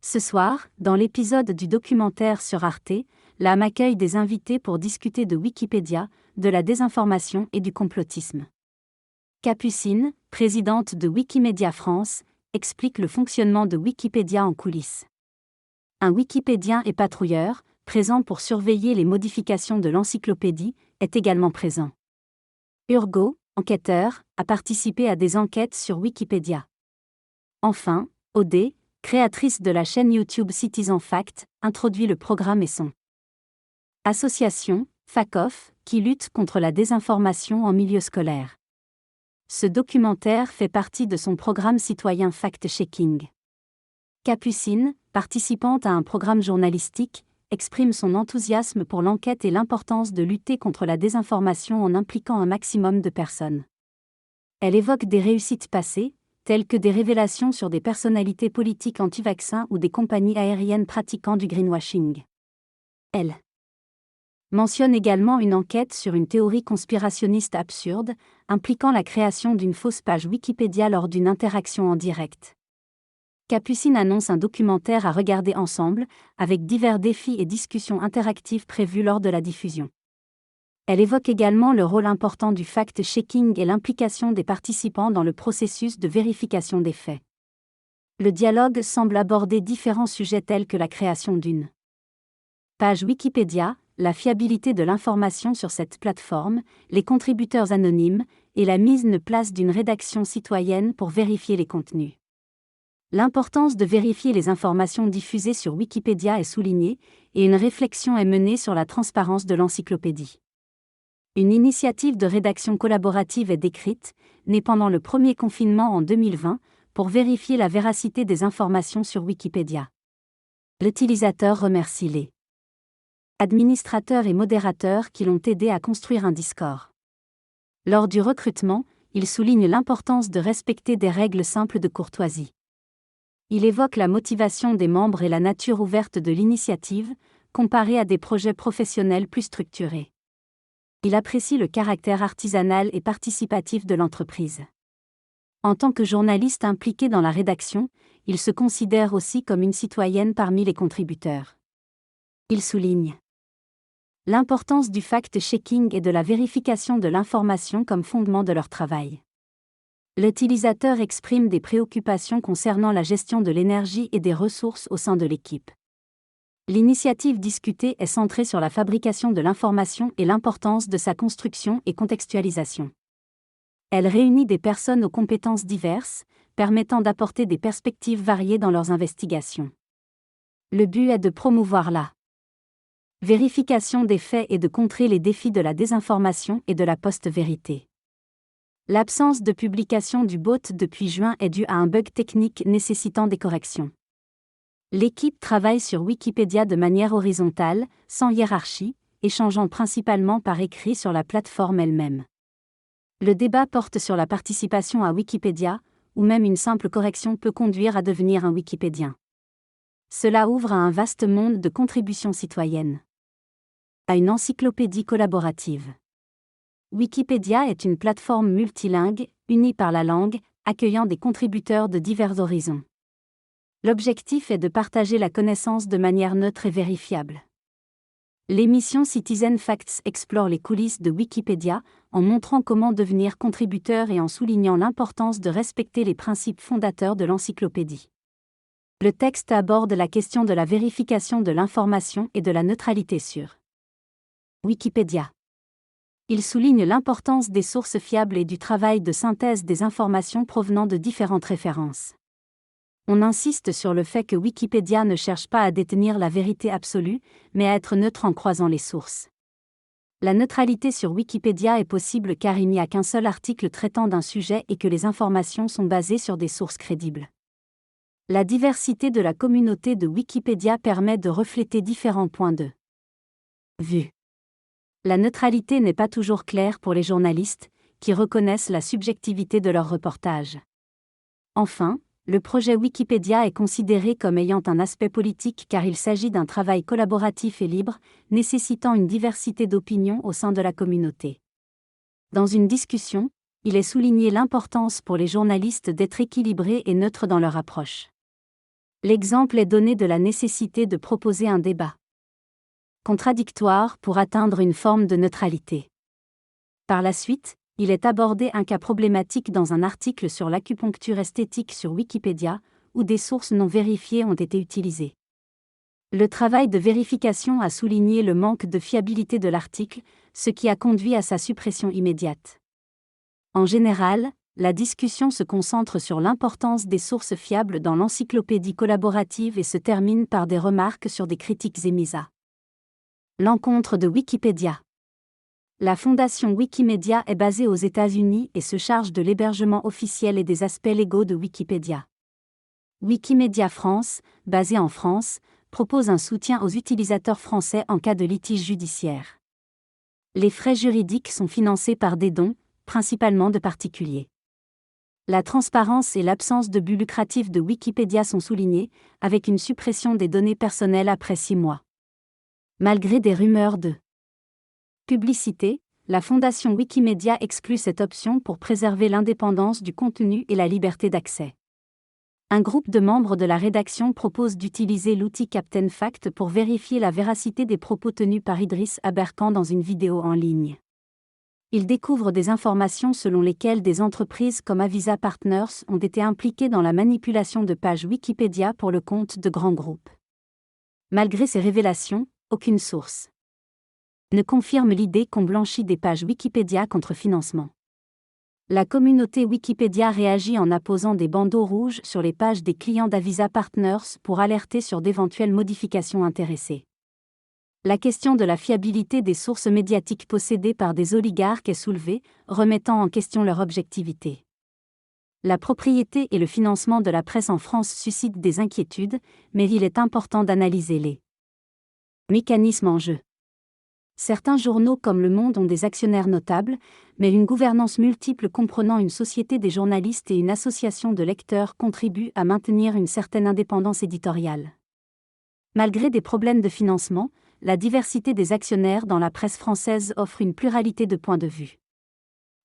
Ce soir, dans l'épisode du documentaire sur Arte, l'âme accueille des invités pour discuter de Wikipédia, de la désinformation et du complotisme. Capucine, présidente de Wikimedia France, explique le fonctionnement de Wikipédia en coulisses. Un wikipédien et patrouilleur, présent pour surveiller les modifications de l'encyclopédie, est également présent. Urgo, enquêteur, a participé à des enquêtes sur Wikipédia. Enfin, Odé, créatrice de la chaîne YouTube Citizen Fact, introduit le programme et son association, FACOF, qui lutte contre la désinformation en milieu scolaire. Ce documentaire fait partie de son programme citoyen Fact-Checking. Capucine, participante à un programme journalistique, exprime son enthousiasme pour l'enquête et l'importance de lutter contre la désinformation en impliquant un maximum de personnes. Elle évoque des réussites passées, telles que des révélations sur des personnalités politiques anti-vaccins ou des compagnies aériennes pratiquant du greenwashing. Elle mentionne également une enquête sur une théorie conspirationniste absurde, impliquant la création d'une fausse page Wikipédia lors d'une interaction en direct. Capucine annonce un documentaire à regarder ensemble, avec divers défis et discussions interactives prévus lors de la diffusion. Elle évoque également le rôle important du fact-checking et l'implication des participants dans le processus de vérification des faits. Le dialogue semble aborder différents sujets tels que la création d'une page Wikipédia, la fiabilité de l'information sur cette plateforme, les contributeurs anonymes, et la mise en place d'une rédaction citoyenne pour vérifier les contenus. L'importance de vérifier les informations diffusées sur Wikipédia est soulignée, et une réflexion est menée sur la transparence de l'encyclopédie. Une initiative de rédaction collaborative est décrite, née pendant le premier confinement en 2020, pour vérifier la véracité des informations sur Wikipédia. L'utilisateur remercie les administrateurs et modérateurs qui l'ont aidé à construire un Discord. Lors du recrutement, il souligne l'importance de respecter des règles simples de courtoisie. Il évoque la motivation des membres et la nature ouverte de l'initiative, comparée à des projets professionnels plus structurés. Il apprécie le caractère artisanal et participatif de l'entreprise. En tant que journaliste impliqué dans la rédaction, il se considère aussi comme une citoyenne parmi les contributeurs. Il souligne l'importance du fact-checking et de la vérification de l'information comme fondement de leur travail. L'utilisateur exprime des préoccupations concernant la gestion de l'énergie et des ressources au sein de l'équipe. L'initiative discutée est centrée sur la fabrication de l'information et l'importance de sa construction et contextualisation. Elle réunit des personnes aux compétences diverses, permettant d'apporter des perspectives variées dans leurs investigations. Le but est de promouvoir la vérification des faits et de contrer les défis de la désinformation et de la post-vérité. L'absence de publication du bot depuis juin est due à un bug technique nécessitant des corrections. L'équipe travaille sur Wikipédia de manière horizontale, sans hiérarchie, échangeant principalement par écrit sur la plateforme elle-même. Le débat porte sur la participation à Wikipédia, où même une simple correction peut conduire à devenir un wikipédien. Cela ouvre à un vaste monde de contributions citoyennes. À une encyclopédie collaborative. Wikipédia est une plateforme multilingue, unie par la langue, accueillant des contributeurs de divers horizons. L'objectif est de partager la connaissance de manière neutre et vérifiable. L'émission Citizen Facts explore les coulisses de Wikipédia, en montrant comment devenir contributeur et en soulignant l'importance de respecter les principes fondateurs de l'encyclopédie. Le texte aborde la question de la vérification de l'information et de la neutralité sur Wikipédia. Il souligne l'importance des sources fiables et du travail de synthèse des informations provenant de différentes références. On insiste sur le fait que Wikipédia ne cherche pas à détenir la vérité absolue, mais à être neutre en croisant les sources. La neutralité sur Wikipédia est possible car il n'y a qu'un seul article traitant d'un sujet et que les informations sont basées sur des sources crédibles. La diversité de la communauté de Wikipédia permet de refléter différents points de vue. La neutralité n'est pas toujours claire pour les journalistes, qui reconnaissent la subjectivité de leurs reportages. Enfin, le projet Wikipédia est considéré comme ayant un aspect politique car il s'agit d'un travail collaboratif et libre, nécessitant une diversité d'opinions au sein de la communauté. Dans une discussion, il est souligné l'importance pour les journalistes d'être équilibrés et neutres dans leur approche. L'exemple est donné de la nécessité de proposer un débat contradictoire pour atteindre une forme de neutralité. Par la suite, il est abordé un cas problématique dans un article sur l'acupuncture esthétique sur Wikipédia, où des sources non vérifiées ont été utilisées. Le travail de vérification a souligné le manque de fiabilité de l'article, ce qui a conduit à sa suppression immédiate. En général, la discussion se concentre sur l'importance des sources fiables dans l'encyclopédie collaborative et se termine par des remarques sur des critiques émises à l'encontre de Wikipédia. La fondation Wikimedia est basée aux États-Unis et se charge de l'hébergement officiel et des aspects légaux de Wikipédia. Wikimedia France, basée en France, propose un soutien aux utilisateurs français en cas de litige judiciaire. Les frais juridiques sont financés par des dons, principalement de particuliers. La transparence et l'absence de but lucratif de Wikipédia sont soulignés, avec une suppression des données personnelles après 6 mois. Malgré des rumeurs de publicité, la fondation Wikimedia exclut cette option pour préserver l'indépendance du contenu et la liberté d'accès. Un groupe de membres de la rédaction propose d'utiliser l'outil Captain Fact pour vérifier la véracité des propos tenus par Idriss Aberkan dans une vidéo en ligne. Il découvre des informations selon lesquelles des entreprises comme Avisa Partners ont été impliquées dans la manipulation de pages Wikipédia pour le compte de grands groupes. Malgré ces révélations, aucune source ne confirme l'idée qu'on blanchit des pages Wikipédia contre financement. La communauté Wikipédia réagit en apposant des bandeaux rouges sur les pages des clients d'Avisa Partners pour alerter sur d'éventuelles modifications intéressées. La question de la fiabilité des sources médiatiques possédées par des oligarques est soulevée, remettant en question leur objectivité. La propriété et le financement de la presse en France suscitent des inquiétudes, mais il est important d'analyser les mécanismes en jeu. Certains journaux comme Le Monde ont des actionnaires notables, mais une gouvernance multiple comprenant une société des journalistes et une association de lecteurs contribue à maintenir une certaine indépendance éditoriale. Malgré des problèmes de financement, la diversité des actionnaires dans la presse française offre une pluralité de points de vue.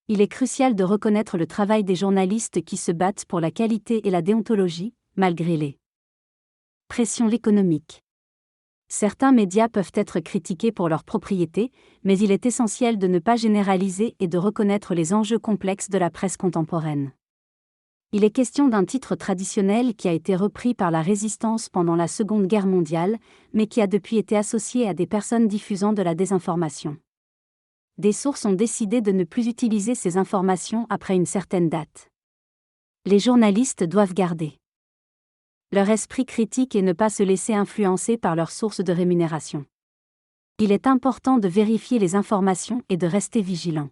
Il est crucial de reconnaître le travail des journalistes qui se battent pour la qualité et la déontologie, malgré les pressions économiques. Certains médias peuvent être critiqués pour leur propriété, mais il est essentiel de ne pas généraliser et de reconnaître les enjeux complexes de la presse contemporaine. Il est question d'un titre traditionnel qui a été repris par la Résistance pendant la Seconde Guerre mondiale, mais qui a depuis été associé à des personnes diffusant de la désinformation. Des sources ont décidé de ne plus utiliser ces informations après une certaine date. Les journalistes doivent garder leur esprit critique et ne pas se laisser influencer par leurs sources de rémunération. Il est important de vérifier les informations et de rester vigilant.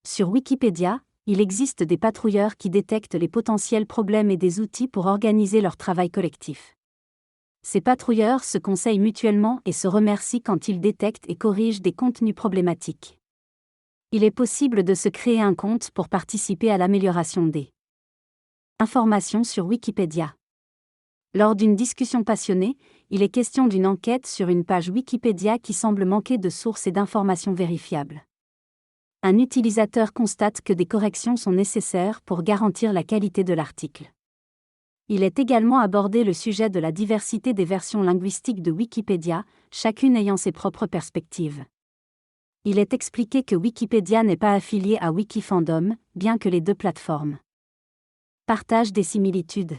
Sur Wikipédia, il existe des patrouilleurs qui détectent les potentiels problèmes et des outils pour organiser leur travail collectif. Ces patrouilleurs se conseillent mutuellement et se remercient quand ils détectent et corrigent des contenus problématiques. Il est possible de se créer un compte pour participer à l'amélioration des informations sur Wikipédia. Lors d'une discussion passionnée, il est question d'une enquête sur une page Wikipédia qui semble manquer de sources et d'informations vérifiables. Un utilisateur constate que des corrections sont nécessaires pour garantir la qualité de l'article. Il est également abordé le sujet de la diversité des versions linguistiques de Wikipédia, chacune ayant ses propres perspectives. Il est expliqué que Wikipédia n'est pas affilié à Wikifandom, bien que les deux plateformes partagent des similitudes.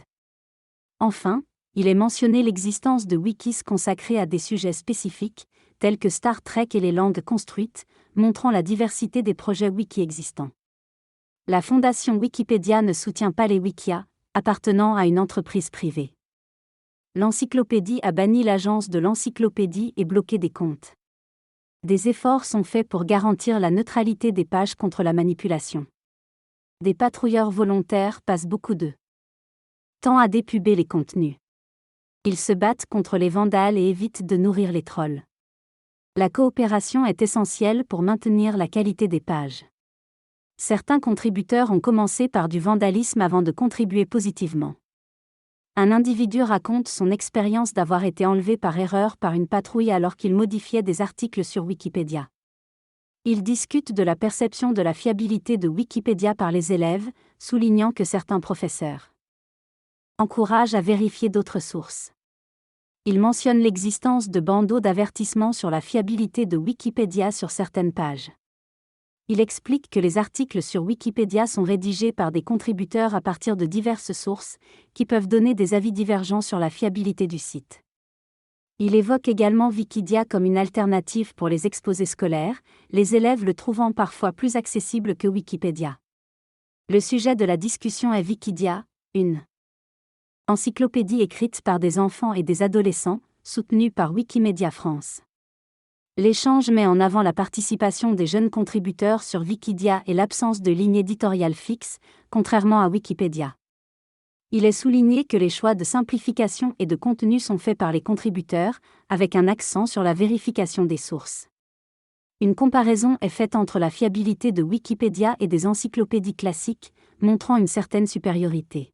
Enfin, il est mentionné l'existence de wikis consacrés à des sujets spécifiques, tels que Star Trek et les langues construites, montrant la diversité des projets wiki existants. La fondation Wikipédia ne soutient pas les wikias, appartenant à une entreprise privée. L'encyclopédie a banni l'agence de l'encyclopédie et bloqué des comptes. Des efforts sont faits pour garantir la neutralité des pages contre la manipulation. Des patrouilleurs volontaires passent beaucoup de temps à dépuber les contenus. Ils se battent contre les vandales et évitent de nourrir les trolls. La coopération est essentielle pour maintenir la qualité des pages. Certains contributeurs ont commencé par du vandalisme avant de contribuer positivement. Un individu raconte son expérience d'avoir été enlevé par erreur par une patrouille alors qu'il modifiait des articles sur Wikipédia. Il discute de la perception de la fiabilité de Wikipédia par les élèves, soulignant que certains professeurs encourage à vérifier d'autres sources. Il mentionne l'existence de bandeaux d'avertissement sur la fiabilité de Wikipédia sur certaines pages. Il explique que les articles sur Wikipédia sont rédigés par des contributeurs à partir de diverses sources, qui peuvent donner des avis divergents sur la fiabilité du site. Il évoque également Wikidia comme une alternative pour les exposés scolaires, les élèves le trouvant parfois plus accessible que Wikipédia. Le sujet de la discussion est Wikidia, une encyclopédie écrite par des enfants et des adolescents, soutenue par Wikimedia France. L'échange met en avant la participation des jeunes contributeurs sur Wikidia et l'absence de ligne éditoriale fixe, contrairement à Wikipédia. Il est souligné que les choix de simplification et de contenu sont faits par les contributeurs, avec un accent sur la vérification des sources. Une comparaison est faite entre la fiabilité de Wikipédia et des encyclopédies classiques, montrant une certaine supériorité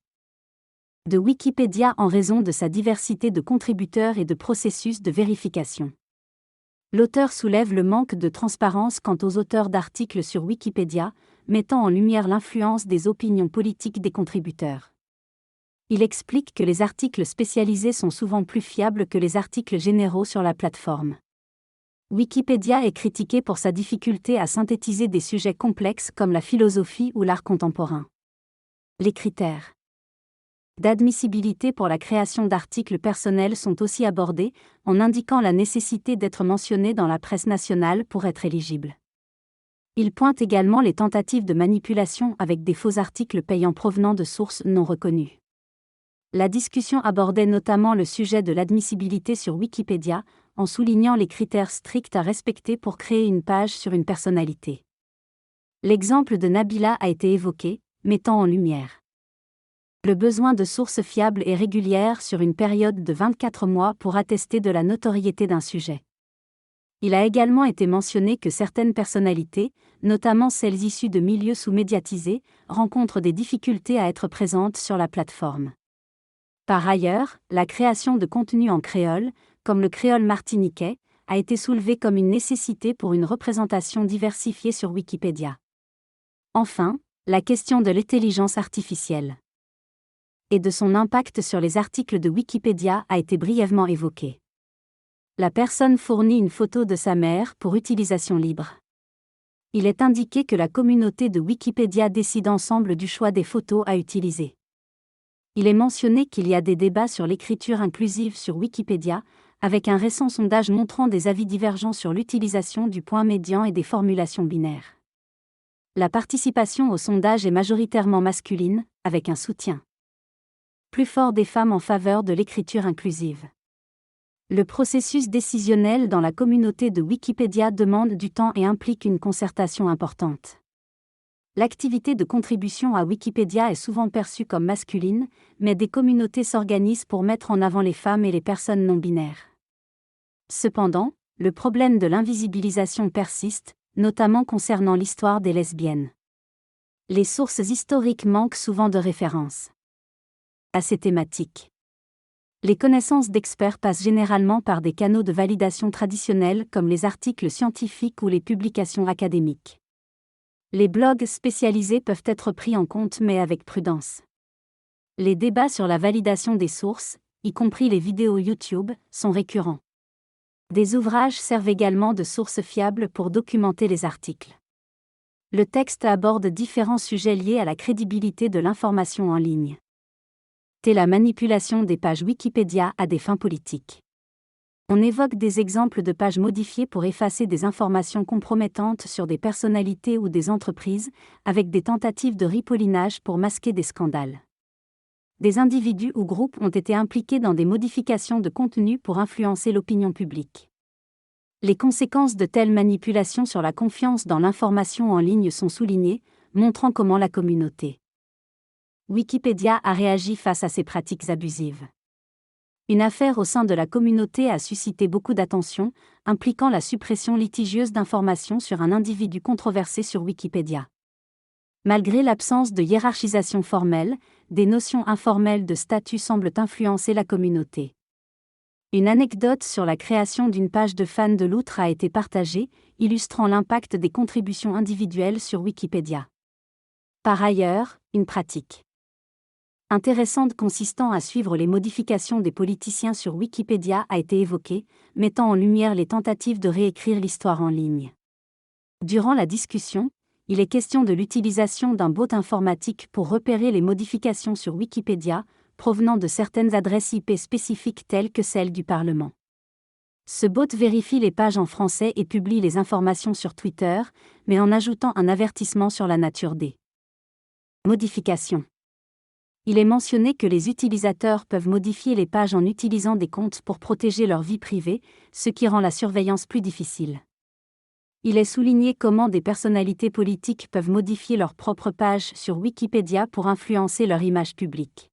de Wikipédia en raison de sa diversité de contributeurs et de processus de vérification. L'auteur soulève le manque de transparence quant aux auteurs d'articles sur Wikipédia, mettant en lumière l'influence des opinions politiques des contributeurs. Il explique que les articles spécialisés sont souvent plus fiables que les articles généraux sur la plateforme. Wikipédia est critiqué pour sa difficulté à synthétiser des sujets complexes comme la philosophie ou l'art contemporain. Les critères d'admissibilité pour la création d'articles personnels sont aussi abordés, en indiquant la nécessité d'être mentionné dans la presse nationale pour être éligible. Il pointe également les tentatives de manipulation avec des faux articles payants provenant de sources non reconnues. La discussion abordait notamment le sujet de l'admissibilité sur Wikipédia, en soulignant les critères stricts à respecter pour créer une page sur une personnalité. L'exemple de Nabila a été évoqué, mettant en lumière le besoin de sources fiables et régulières sur une période de 24 mois pour attester de la notoriété d'un sujet. Il a également été mentionné que certaines personnalités, notamment celles issues de milieux sous-médiatisés, rencontrent des difficultés à être présentes sur la plateforme. Par ailleurs, la création de contenu en créole, comme le créole martiniquais, a été soulevée comme une nécessité pour une représentation diversifiée sur Wikipédia. Enfin, la question de l'intelligence artificielle et de son impact sur les articles de Wikipédia a été brièvement évoquée. La personne fournit une photo de sa mère pour utilisation libre. Il est indiqué que la communauté de Wikipédia décide ensemble du choix des photos à utiliser. Il est mentionné qu'il y a des débats sur l'écriture inclusive sur Wikipédia, avec un récent sondage montrant des avis divergents sur l'utilisation du point médian et des formulations binaires. La participation au sondage est majoritairement masculine, avec un soutien plus fort des femmes en faveur de l'écriture inclusive. Le processus décisionnel dans la communauté de Wikipédia demande du temps et implique une concertation importante. L'activité de contribution à Wikipédia est souvent perçue comme masculine, mais des communautés s'organisent pour mettre en avant les femmes et les personnes non binaires. Cependant, le problème de l'invisibilisation persiste, notamment concernant l'histoire des lesbiennes. Les sources historiques manquent souvent de références à ces thématiques. Les connaissances d'experts passent généralement par des canaux de validation traditionnels comme les articles scientifiques ou les publications académiques. Les blogs spécialisés peuvent être pris en compte mais avec prudence. Les débats sur la validation des sources, y compris les vidéos YouTube, sont récurrents. Des ouvrages servent également de sources fiables pour documenter les articles. Le texte aborde différents sujets liés à la crédibilité de l'information en ligne. La manipulation des pages Wikipédia à des fins politiques. On évoque des exemples de pages modifiées pour effacer des informations compromettantes sur des personnalités ou des entreprises, avec des tentatives de ripollinage pour masquer des scandales. Des individus ou groupes ont été impliqués dans des modifications de contenu pour influencer l'opinion publique. Les conséquences de telles manipulations sur la confiance dans l'information en ligne sont soulignées, montrant comment la communauté Wikipédia a réagi face à ces pratiques abusives. Une affaire au sein de la communauté a suscité beaucoup d'attention, impliquant la suppression litigieuse d'informations sur un individu controversé sur Wikipédia. Malgré l'absence de hiérarchisation formelle, des notions informelles de statut semblent influencer la communauté. Une anecdote sur la création d'une page de fans de l'outre a été partagée, illustrant l'impact des contributions individuelles sur Wikipédia. Par ailleurs, une pratique intéressante consistant à suivre les modifications des politiciens sur Wikipédia a été évoquée, mettant en lumière les tentatives de réécrire l'histoire en ligne. Durant la discussion, il est question de l'utilisation d'un bot informatique pour repérer les modifications sur Wikipédia, provenant de certaines adresses IP spécifiques telles que celles du Parlement. Ce bot vérifie les pages en français et publie les informations sur Twitter, mais en ajoutant un avertissement sur la nature des modifications. Il est mentionné que les utilisateurs peuvent modifier les pages en utilisant des comptes pour protéger leur vie privée, ce qui rend la surveillance plus difficile. Il est souligné comment des personnalités politiques peuvent modifier leur propre page sur Wikipédia pour influencer leur image publique.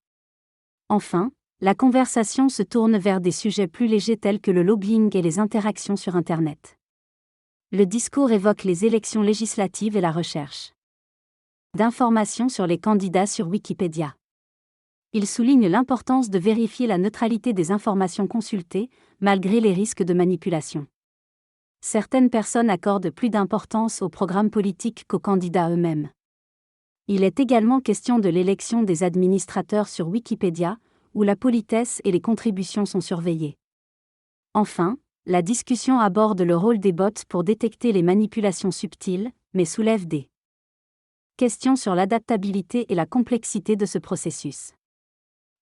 Enfin, la conversation se tourne vers des sujets plus légers tels que le lobbying et les interactions sur Internet. Le discours évoque les élections législatives et la recherche d'informations sur les candidats sur Wikipédia. Il souligne l'importance de vérifier la neutralité des informations consultées, malgré les risques de manipulation. Certaines personnes accordent plus d'importance aux programmes politiques qu'aux candidats eux-mêmes. Il est également question de l'élection des administrateurs sur Wikipédia, où la politesse et les contributions sont surveillées. Enfin, la discussion aborde le rôle des bots pour détecter les manipulations subtiles, mais soulève des questions sur l'adaptabilité et la complexité de ce processus.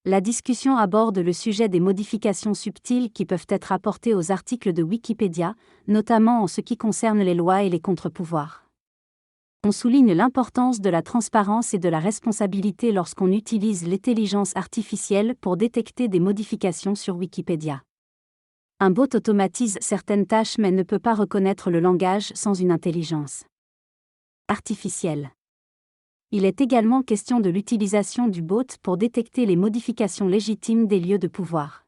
La discussion aborde le sujet des modifications subtiles qui peuvent être apportées aux articles de Wikipédia, notamment en ce qui concerne les lois et les contre-pouvoirs. On souligne l'importance de la transparence et de la responsabilité lorsqu'on utilise l'intelligence artificielle pour détecter des modifications sur Wikipédia. Un bot automatise certaines tâches mais ne peut pas reconnaître le langage sans une intelligence artificielle. Il est également question de l'utilisation du bot pour détecter les modifications légitimes des lieux de pouvoir.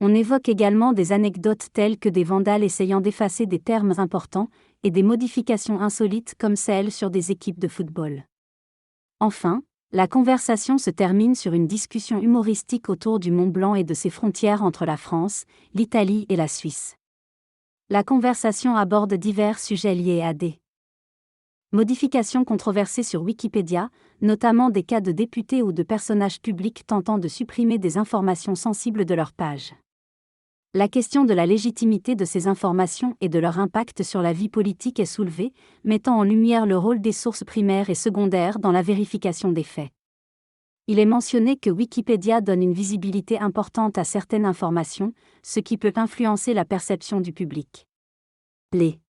On évoque également des anecdotes telles que des vandales essayant d'effacer des termes importants, et des modifications insolites comme celles sur des équipes de football. Enfin, la conversation se termine sur une discussion humoristique autour du Mont Blanc et de ses frontières entre la France, l'Italie et la Suisse. La conversation aborde divers sujets liés à des modifications controversées sur Wikipédia, notamment des cas de députés ou de personnages publics tentant de supprimer des informations sensibles de leur page. La question de la légitimité de ces informations et de leur impact sur la vie politique est soulevée, mettant en lumière le rôle des sources primaires et secondaires dans la vérification des faits. Il est mentionné que Wikipédia donne une visibilité importante à certaines informations, ce qui peut influencer la perception du public. Les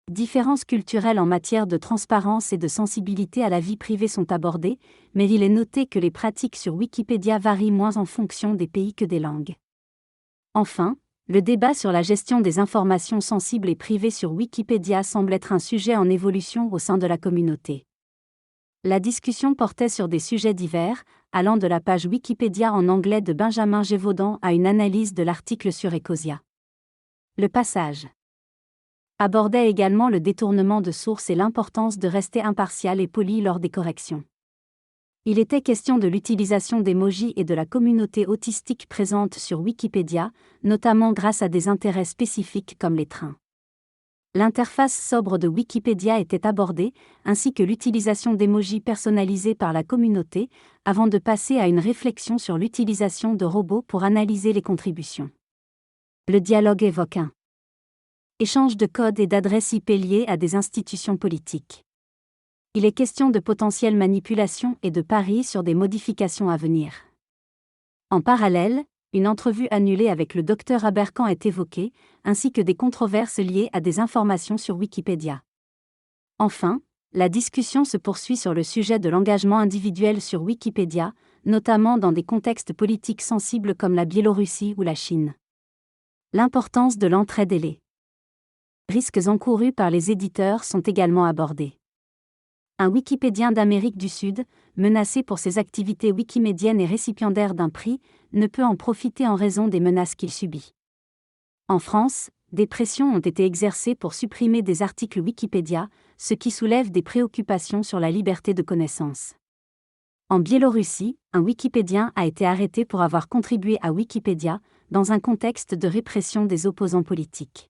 différences culturelles en matière de transparence et de sensibilité à la vie privée sont abordées, mais il est noté que les pratiques sur Wikipédia varient moins en fonction des pays que des langues. Enfin, le débat sur la gestion des informations sensibles et privées sur Wikipédia semble être un sujet en évolution au sein de la communauté. La discussion portait sur des sujets divers, allant de la page Wikipédia en anglais de Benjamin Gévaudan à une analyse de l'article sur Ecosia. Le passage abordait également le détournement de sources et l'importance de rester impartial et poli lors des corrections. Il était question de l'utilisation d'emojis et de la communauté autistique présente sur Wikipédia, notamment grâce à des intérêts spécifiques comme les trains. L'interface sobre de Wikipédia était abordée, ainsi que l'utilisation d'emojis personnalisés par la communauté, avant de passer à une réflexion sur l'utilisation de robots pour analyser les contributions. Le dialogue évoque un échange de codes et d'adresses IP liés à des institutions politiques. Il est question de potentielles manipulations et de paris sur des modifications à venir. En parallèle, une entrevue annulée avec le Dr Aberkan est évoquée, ainsi que des controverses liées à des informations sur Wikipédia. Enfin, la discussion se poursuit sur le sujet de l'engagement individuel sur Wikipédia, notamment dans des contextes politiques sensibles comme la Biélorussie ou la Chine. L'importance de l'entraide et les risques encourus par les éditeurs sont également abordés. Un Wikipédien d'Amérique du Sud, menacé pour ses activités wikimédiennes et récipiendaire d'un prix, ne peut en profiter en raison des menaces qu'il subit. En France, des pressions ont été exercées pour supprimer des articles Wikipédia, ce qui soulève des préoccupations sur la liberté de connaissance. En Biélorussie, un Wikipédien a été arrêté pour avoir contribué à Wikipédia, dans un contexte de répression des opposants politiques.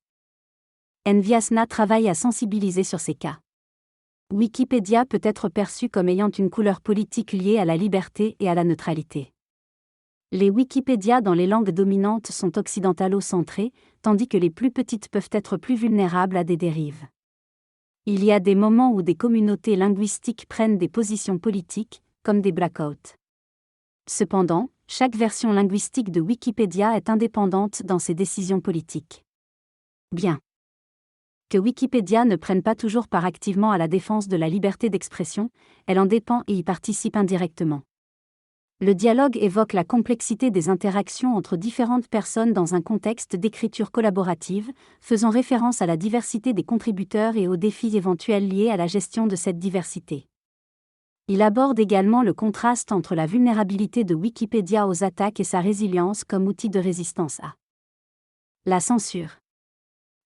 Enviasna travaille à sensibiliser sur ces cas. Wikipédia peut être perçu comme ayant une couleur politique liée à la liberté et à la neutralité. Les Wikipédias dans les langues dominantes sont occidentalo-centrées, tandis que les plus petites peuvent être plus vulnérables à des dérives. Il y a des moments où des communautés linguistiques prennent des positions politiques, comme des blackouts. Cependant, chaque version linguistique de Wikipédia est indépendante dans ses décisions politiques. Bien que Wikipédia ne prenne pas toujours part activement à la défense de la liberté d'expression, elle en dépend et y participe indirectement. Le dialogue évoque la complexité des interactions entre différentes personnes dans un contexte d'écriture collaborative, faisant référence à la diversité des contributeurs et aux défis éventuels liés à la gestion de cette diversité. Il aborde également le contraste entre la vulnérabilité de Wikipédia aux attaques et sa résilience comme outil de résistance à la censure.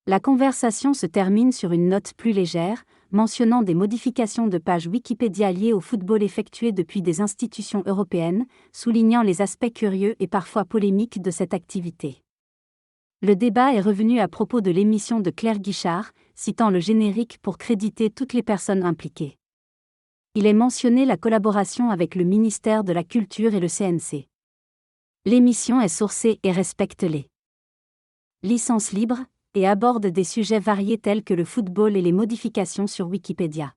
La conversation se termine sur une note plus légère, mentionnant des modifications de pages Wikipédia liées au football effectuées depuis des institutions européennes, soulignant les aspects curieux et parfois polémiques de cette activité. Le débat est revenu à propos de l'émission de Claire Guichard, citant le générique pour créditer toutes les personnes impliquées. Il est mentionné la collaboration avec le ministère de la Culture et le CNC. L'émission est sourcée et respecte les licences libres, et aborde des sujets variés tels que le football et les modifications sur Wikipédia.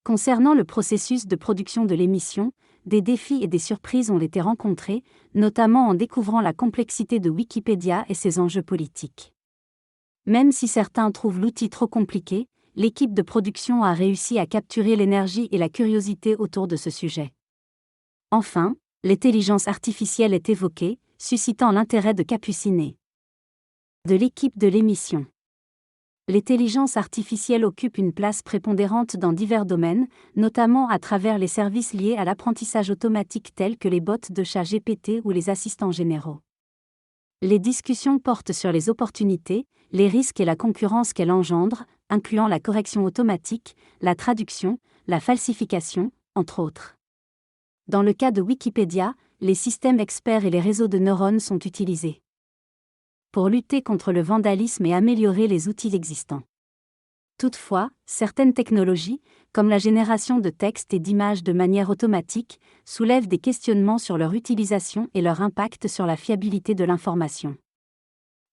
Concernant le processus de production de l'émission, des défis et des surprises ont été rencontrés, notamment en découvrant la complexité de Wikipédia et ses enjeux politiques. Même si certains trouvent l'outil trop compliqué, l'équipe de production a réussi à capturer l'énergie et la curiosité autour de ce sujet. Enfin, l'intelligence artificielle est évoquée, suscitant l'intérêt de Capucine. De l'équipe de l'émission. L'intelligence artificielle occupe une place prépondérante dans divers domaines, notamment à travers les services liés à l'apprentissage automatique tels que les bots de ChatGPT ou les assistants généraux. Les discussions portent sur les opportunités, les risques et la concurrence qu'elle engendre, incluant la correction automatique, la traduction, la falsification, entre autres. Dans le cas de Wikipédia, les systèmes experts et les réseaux de neurones sont utilisés pour lutter contre le vandalisme et améliorer les outils existants. Toutefois, certaines technologies, comme la génération de textes et d'images de manière automatique, soulèvent des questionnements sur leur utilisation et leur impact sur la fiabilité de l'information.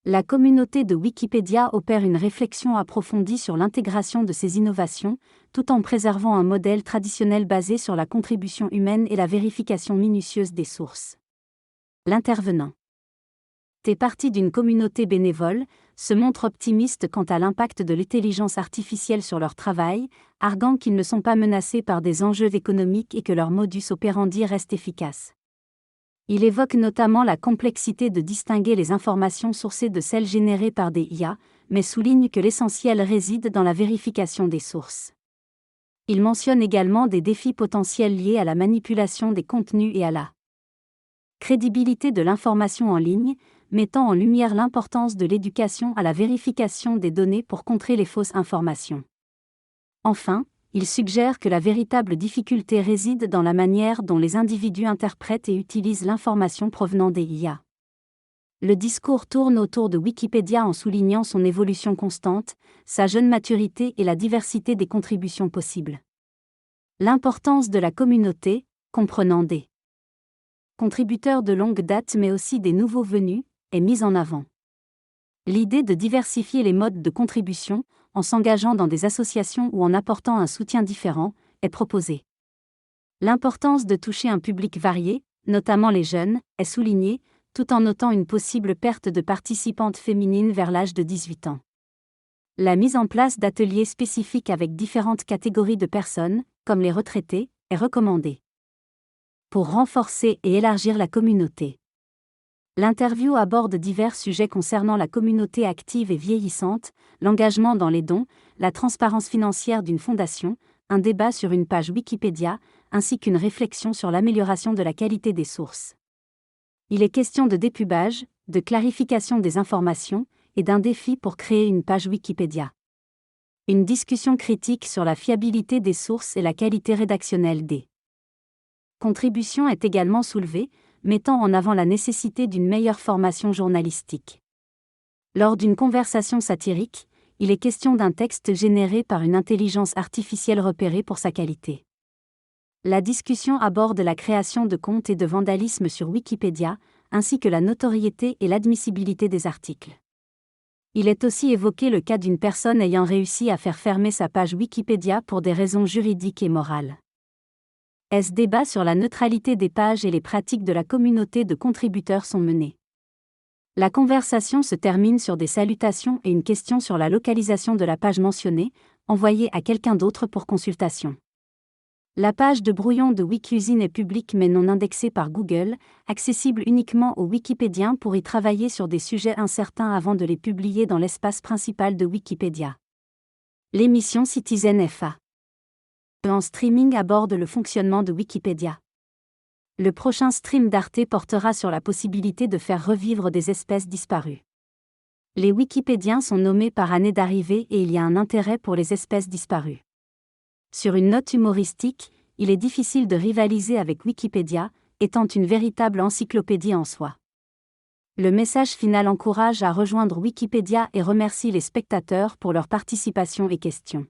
La communauté de Wikipédia opère une réflexion approfondie sur l'intégration de ces innovations, tout en préservant un modèle traditionnel basé sur la contribution humaine et la vérification minutieuse des sources. L'intervenant fait partie d'une communauté bénévole, se montre optimiste quant à l'impact de l'intelligence artificielle sur leur travail, arguant qu'ils ne sont pas menacés par des enjeux économiques et que leur modus operandi reste efficace. Il évoque notamment la complexité de distinguer les informations sourcées de celles générées par des IA, mais souligne que l'essentiel réside dans la vérification des sources. Il mentionne également des défis potentiels liés à la manipulation des contenus et à la crédibilité de l'information en ligne, mettant en lumière l'importance de l'éducation à la vérification des données pour contrer les fausses informations. Enfin, il suggère que la véritable difficulté réside dans la manière dont les individus interprètent et utilisent l'information provenant des IA. Le discours tourne autour de Wikipédia en soulignant son évolution constante, sa jeune maturité et la diversité des contributions possibles. L'importance de la communauté, comprenant des contributeurs de longue date mais aussi des nouveaux venus, est mise en avant. L'idée de diversifier les modes de contribution, en s'engageant dans des associations ou en apportant un soutien différent, est proposée. L'importance de toucher un public varié, notamment les jeunes, est soulignée, tout en notant une possible perte de participantes féminines vers l'âge de 18 ans. La mise en place d'ateliers spécifiques avec différentes catégories de personnes, comme les retraités, est recommandée pour renforcer et élargir la communauté. L'interview aborde divers sujets concernant la communauté active et vieillissante, l'engagement dans les dons, la transparence financière d'une fondation, un débat sur une page Wikipédia, ainsi qu'une réflexion sur l'amélioration de la qualité des sources. Il est question de dépubage, de clarification des informations, et d'un défi pour créer une page Wikipédia. Une discussion critique sur la fiabilité des sources et la qualité rédactionnelle des contributions est également soulevée, mettant en avant la nécessité d'une meilleure formation journalistique. Lors d'une conversation satirique, il est question d'un texte généré par une intelligence artificielle repérée pour sa qualité. La discussion aborde la création de comptes et de vandalisme sur Wikipédia, ainsi que la notoriété et l'admissibilité des articles. Il est aussi évoqué le cas d'une personne ayant réussi à faire fermer sa page Wikipédia pour des raisons juridiques et morales. Ce débat sur la neutralité des pages et les pratiques de la communauté de contributeurs sont menés. La conversation se termine sur des salutations et une question sur la localisation de la page mentionnée, envoyée à quelqu'un d'autre pour consultation. La page de brouillon de Wikiusine est publique mais non indexée par Google, accessible uniquement aux Wikipédiens pour y travailler sur des sujets incertains avant de les publier dans l'espace principal de Wikipédia. L'émission Citizen FA en streaming aborde le fonctionnement de Wikipédia. Le prochain stream d'Arte portera sur la possibilité de faire revivre des espèces disparues. Les Wikipédiens sont nommés par année d'arrivée et il y a un intérêt pour les espèces disparues. Sur une note humoristique, il est difficile de rivaliser avec Wikipédia, étant une véritable encyclopédie en soi. Le message final encourage à rejoindre Wikipédia et remercie les spectateurs pour leur participation et questions.